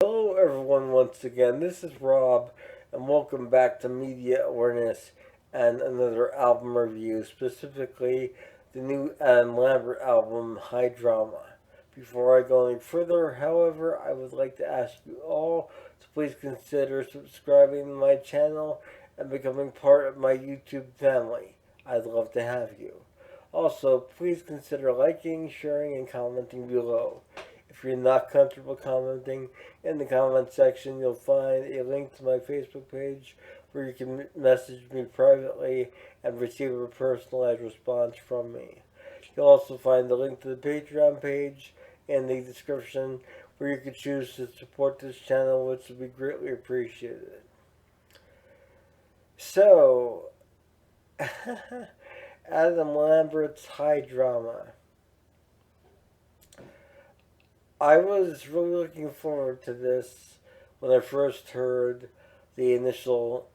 Hello, everyone, once again. This is Rob, and welcome back to Media Awareness and another album review, specifically the new Lambert album, High Drama. Before I go any further, however, I would like to ask you all to please consider subscribing to my channel and becoming part of my YouTube family. I'd love to have you. Also, please consider liking, sharing, and commenting below. If you're not comfortable commenting, in the comment section you'll find a link to my Facebook page where you can message me privately and receive a personalized response from me. You'll also find the link to the Patreon page in the description where you can choose to support this channel, which would be greatly appreciated. So, Adam Lambert's High Drama. I was really looking forward to this when I first heard the initial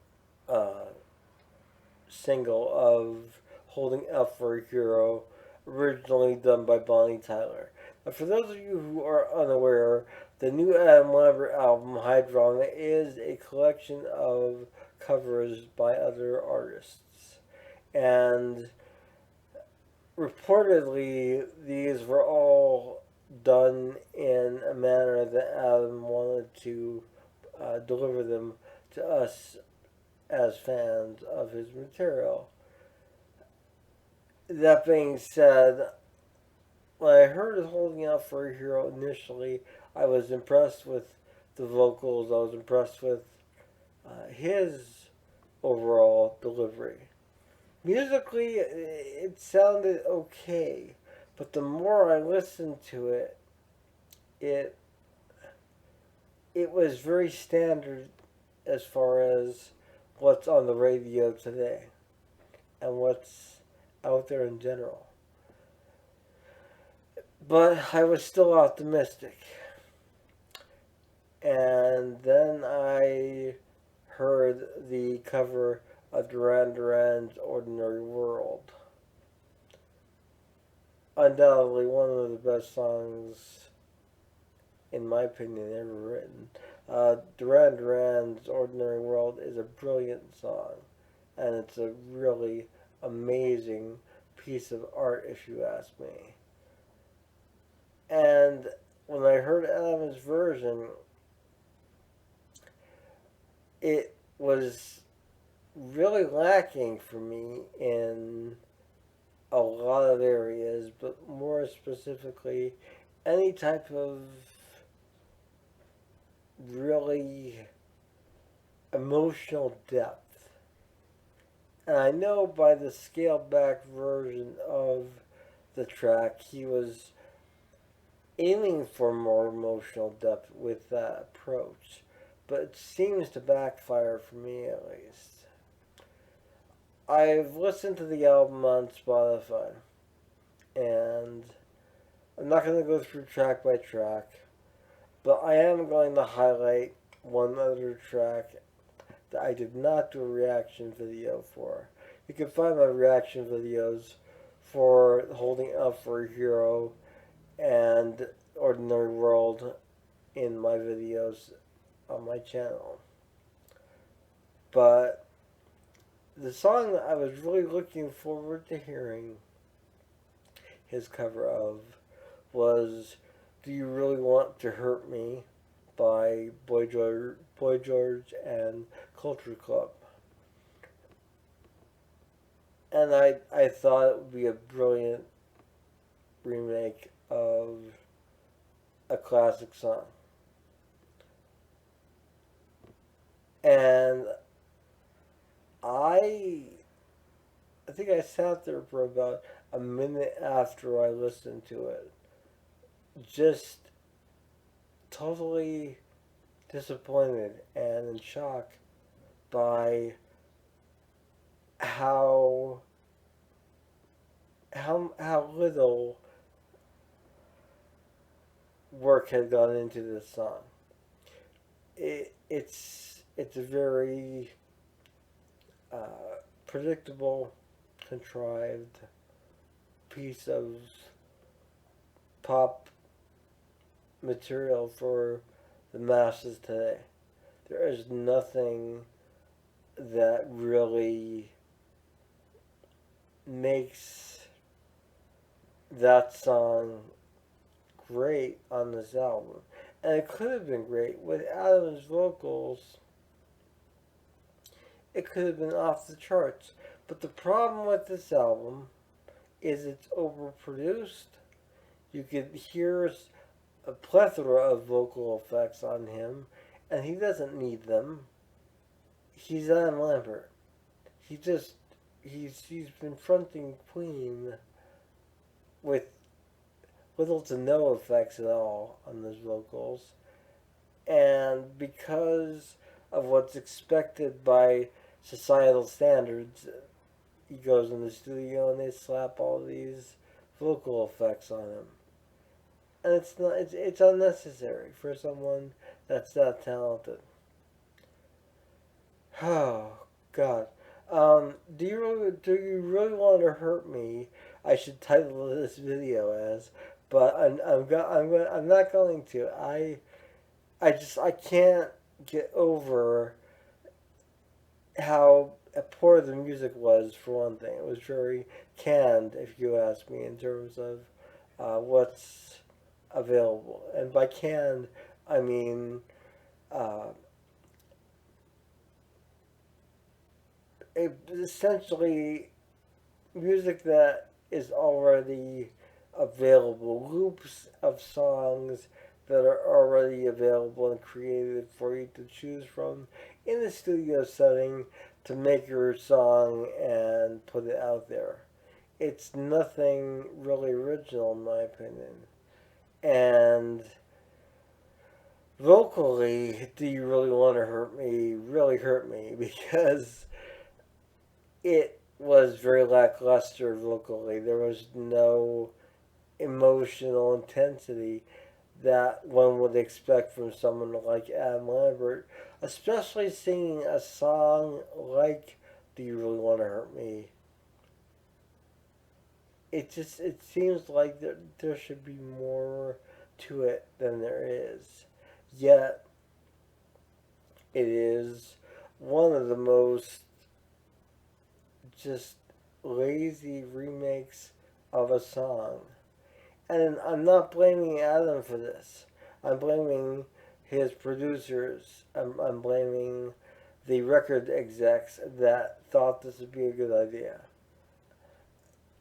single of Holding Out for a Hero, originally done by Bonnie Tyler. Now, for those of you who are unaware, the new Adam Lambert album, High Drama, is a collection of covers by other artists. And reportedly, these were all done in a manner that Adam wanted to deliver them to us as fans of his material. That being said, when I heard his Holding Out for a Hero initially, I was impressed with the vocals, I was impressed with his overall delivery. Musically, it sounded okay, but the more I listened to it, it was very standard as far as what's on the radio today and what's out there in general. But I was still optimistic. And then I heard the cover of Duran Duran's Ordinary World. Undoubtedly one of the best songs, in my opinion, ever written. Duran Duran's Ordinary World is a brilliant song, and it's a really amazing piece of art, if you ask me. And when I heard Adam's version, it was really lacking for me in a lot of areas, but more specifically, any type of really emotional depth. And I know by the scaled back version of the track, he was aiming for more emotional depth with that approach, but it seems to backfire for me at least. I've listened to the album on Spotify, and I'm not going to go through track by track, but I am going to highlight one other track that I did not do a reaction video for. You can find my reaction videos for Holding Out for a Hero and Ordinary World in my videos on my channel. But the song that I was really looking forward to hearing his cover of was Do You Really Want to Hurt Me by Boy George and Culture Club. And I thought it would be a brilliant remake of a classic song. And I think I sat there for about a minute after I listened to it, just totally disappointed and in shock by how little work had gone into this song. It's a very predictable, contrived piece of pop material for the masses today. There is nothing that really makes that song great on this album. And it could have been great. With Adam's vocals, it could have been off the charts. But the problem with this album is it's overproduced. You could hear a plethora of vocal effects on him, and he doesn't need them. He's Adam Lambert. He's been fronting Queen with little to no effects at all on those vocals. And because of what's expected by societal standards, he goes in the studio and they slap all these vocal effects on him. And it's unnecessary for someone that's that talented. Oh God. Do you really want to hurt me? I should title this video as, but I'm not going to. I can't get over how poor the music was. For one thing, it was very canned, if you ask me, in terms of what's available. And by canned, I mean essentially music that is already available, loops of songs that are already available and created for you to choose from in a studio setting to make your song and put it out there. It's nothing really original, in my opinion. And vocally, Do You Really Want to Hurt Me really hurt me because it was very lackluster vocally. There was no emotional intensity that one would expect from someone like Adam Lambert, especially singing a song like Do You Really Want to Hurt Me. It seems like there should be more to it than there is. Yet it is one of the most just lazy remakes of a song. And I'm not blaming Adam for this. I'm blaming his producers. I'm blaming the record execs that thought this would be a good idea.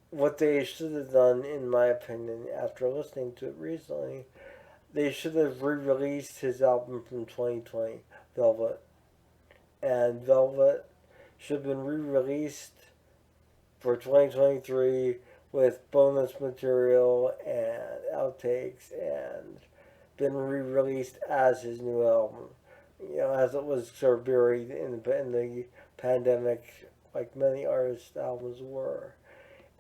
What they should have done, in my opinion, after listening to it recently, they should have re-released his album from 2020, Velvet. And Velvet should have been re-released for 2023 with bonus material and outtakes and been re-released as his new album. You know, as it was sort of buried in the pandemic, like many artists' albums were.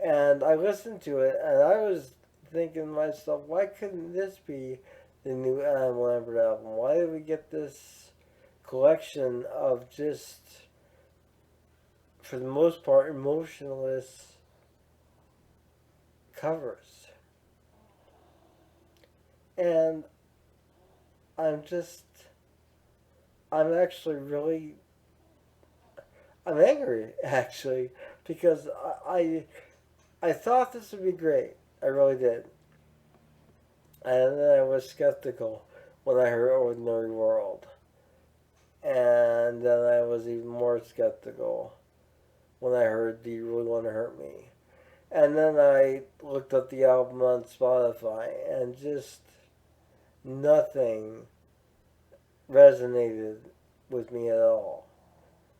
And I listened to it, and I was thinking to myself, why couldn't this be the new Adam Lambert album? Why did we get this collection of just, for the most part, emotionless covers? And I'm angry, actually, because I thought this would be great. I really did. And then I was skeptical when I heard Ordinary World. And then I was even more skeptical when I heard Do You Really Want to Hurt Me? And then I looked up the album on Spotify, and just nothing resonated with me at all,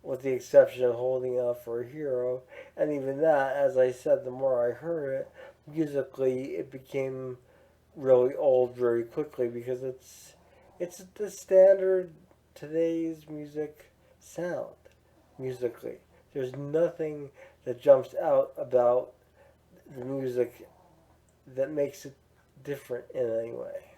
with the exception of Holding Out for a Hero. And even that, as I said, the more I heard it, musically it became really old very quickly, because it's the standard today's music sound musically. There's nothing that jumps out about the music that makes it different in any way.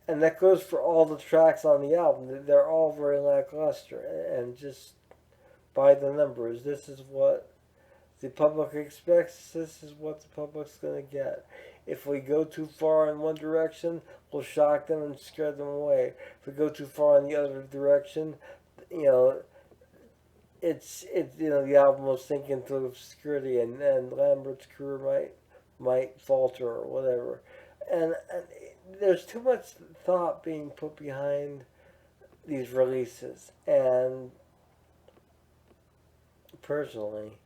And that goes for all the tracks on the album. They're all very lackluster and just by the numbers. This is what the public expects. This is what the public's going to get. If we go too far in one direction, we'll shock them and scare them away. If we go too far in the other direction, you know, the album will sink into obscurity, and Lambert's career might falter or whatever. And there's too much thought being put behind these releases, and personally,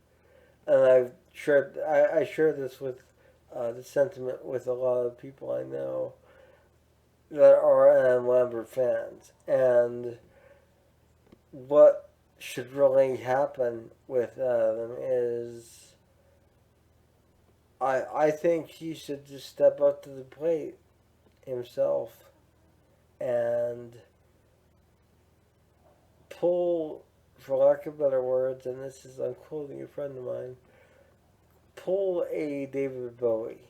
and I share this with the sentiment with a lot of people I know that are Lambert fans, and what should really happen with them is I think he should just step up to the plate himself and pull, for lack of better words, and this is, I'm quoting a friend of mine, pull a David Bowie.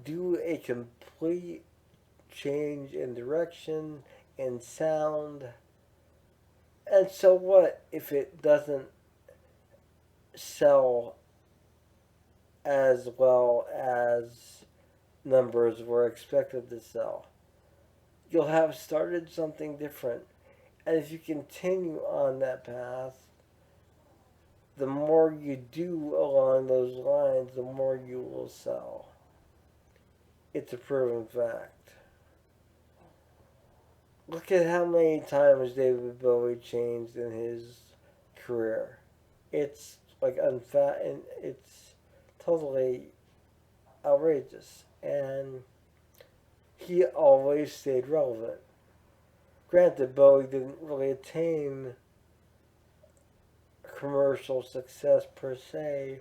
Do a complete change in direction, in sound. And so what if it doesn't sell as well as numbers were expected to sell? You'll have started something different. And if you continue on that path, the more you do along those lines, the more you will sell. It's a proven fact. Look at how many times David Bowie changed in his career. It's like and it's totally outrageous. And he always stayed relevant. Granted, Bowie didn't really attain commercial success per se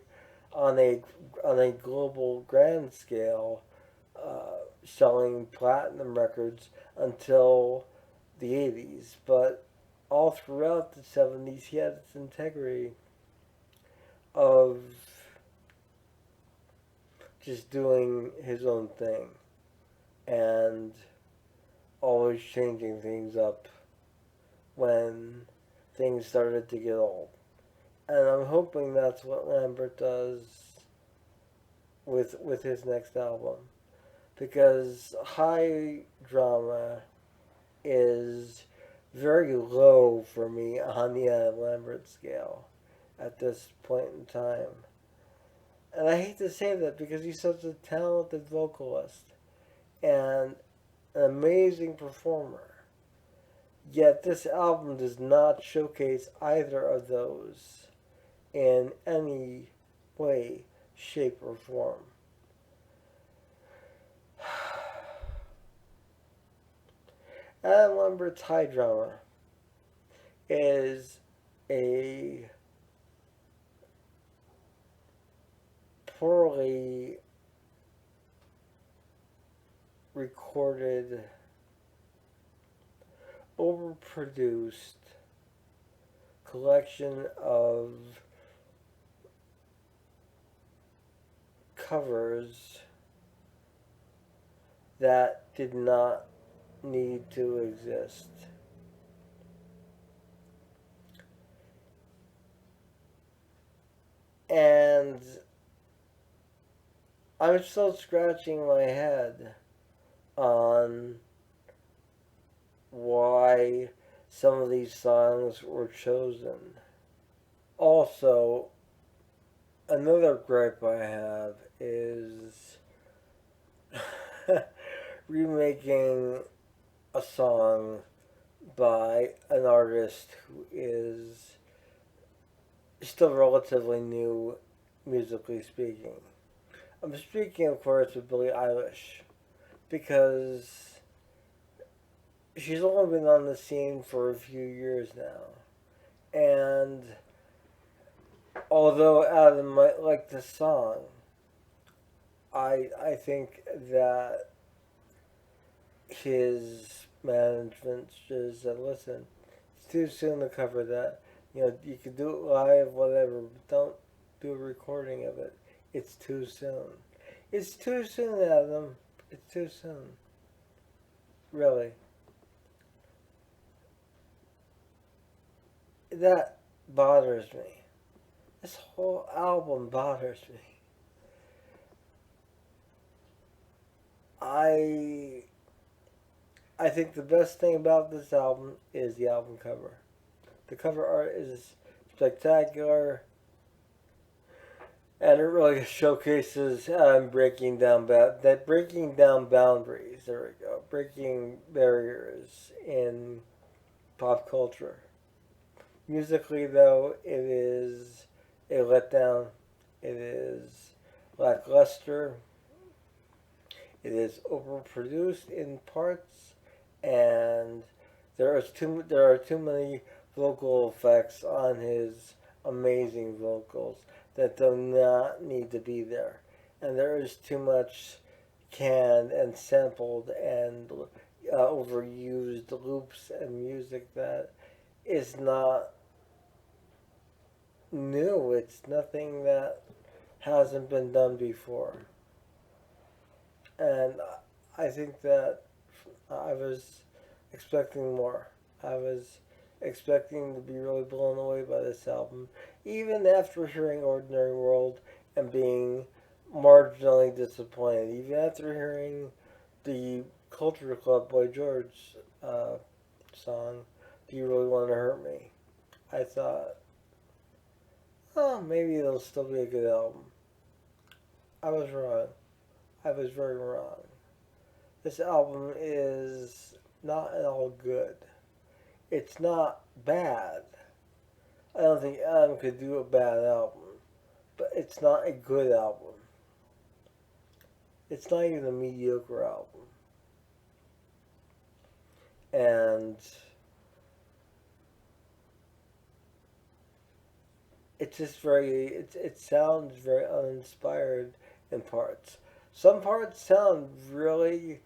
on a global grand scale, selling platinum records until the 80s. But all throughout the 70s, he had this integrity of just doing his own thing and always changing things up when things started to get old. And I'm hoping that's what Lambert does with his next album. Because High Drama is very low for me on the Lambert scale at this point in time. And I hate to say that because he's such a talented vocalist and an amazing performer. Yet this album does not showcase either of those in any way, shape, or form. Adam Lambert's High Drama is a poorly recorded, overproduced collection of covers that did not need to exist. And I'm still scratching my head on why some of these songs were chosen. Also, another gripe I have is remaking a song by an artist who is still relatively new, musically speaking. I'm speaking, of course, of Billie Eilish, because she's only been on the scene for a few years now. And although Adam might like the song, I think that his management should have said, listen, it's too soon to cover that. You know, you could do it live, whatever, but don't do a recording of it. It's too soon. It's too soon, Adam. It's too soon. Really. That bothers me. This whole album bothers me. I I think the best thing about this album is the album cover. The cover art is spectacular, and it really showcases breaking down boundaries. There we go, breaking barriers in pop culture. Musically, though, it is a letdown. It is lackluster. It is overproduced in parts, and there are too many vocal effects on his amazing vocals that do not need to be there, and there is too much canned and sampled and overused loops and music that is not new. It's nothing that hasn't been done before. And I think that I was expecting more. I was expecting to be really blown away by this album, even after hearing Ordinary World and being marginally disappointed, even after hearing the Culture Club Boy George song, Do You Really Want to Hurt Me? I thought, oh, maybe it'll still be a good album. I was wrong. I was very wrong. This album is not at all good. It's not bad. I don't think Adam could do a bad album, but it's not a good album. It's not even a mediocre album. And it's just it sounds very uninspired in parts. Some parts sound really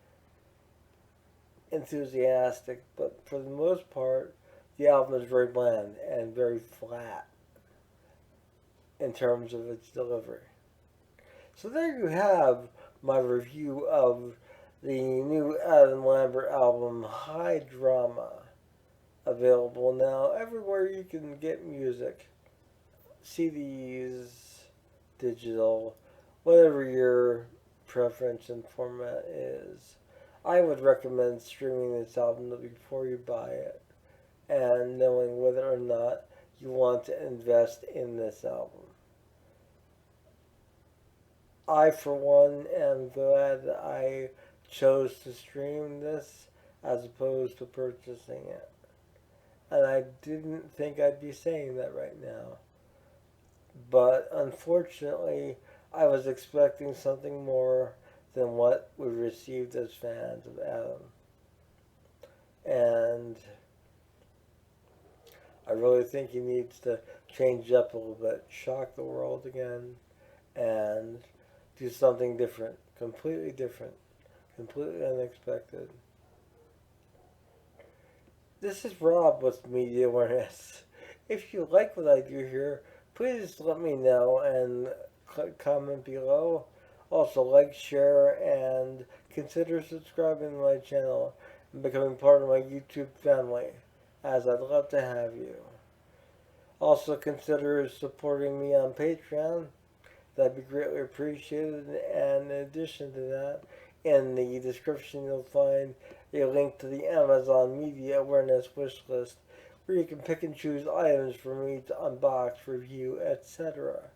enthusiastic, but for the most part, the album is very bland and very flat in terms of its delivery. So there you have my review of the new Adam Lambert album, High Drama, available now everywhere you can get music. CDs, digital, whatever your preference and format is. I would recommend streaming this album before you buy it and knowing whether or not you want to invest in this album. I, for one, am glad that I chose to stream this as opposed to purchasing it. And I didn't think I'd be saying that right now. But unfortunately, I was expecting something more than what we received as fans of Adam. And I really think he needs to change up a little bit, shock the world again, and do something different, completely unexpected. This is Rob with Media Awareness. If you like what I do here, please let me know and comment below. Also, like, share, and consider subscribing to my channel and becoming part of my YouTube family, as I'd love to have you. Also, consider supporting me on Patreon. That'd be greatly appreciated. And in addition to that, in the description you'll find a link to the Amazon Media Awareness wish list, where you can pick and choose items for me to unbox, review, etc.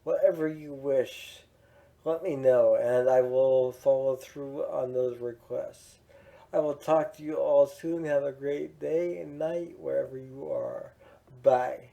Whatever you wish, let me know, and I will follow through on those requests. I will talk to you all soon. Have a great day and night wherever you are. Bye.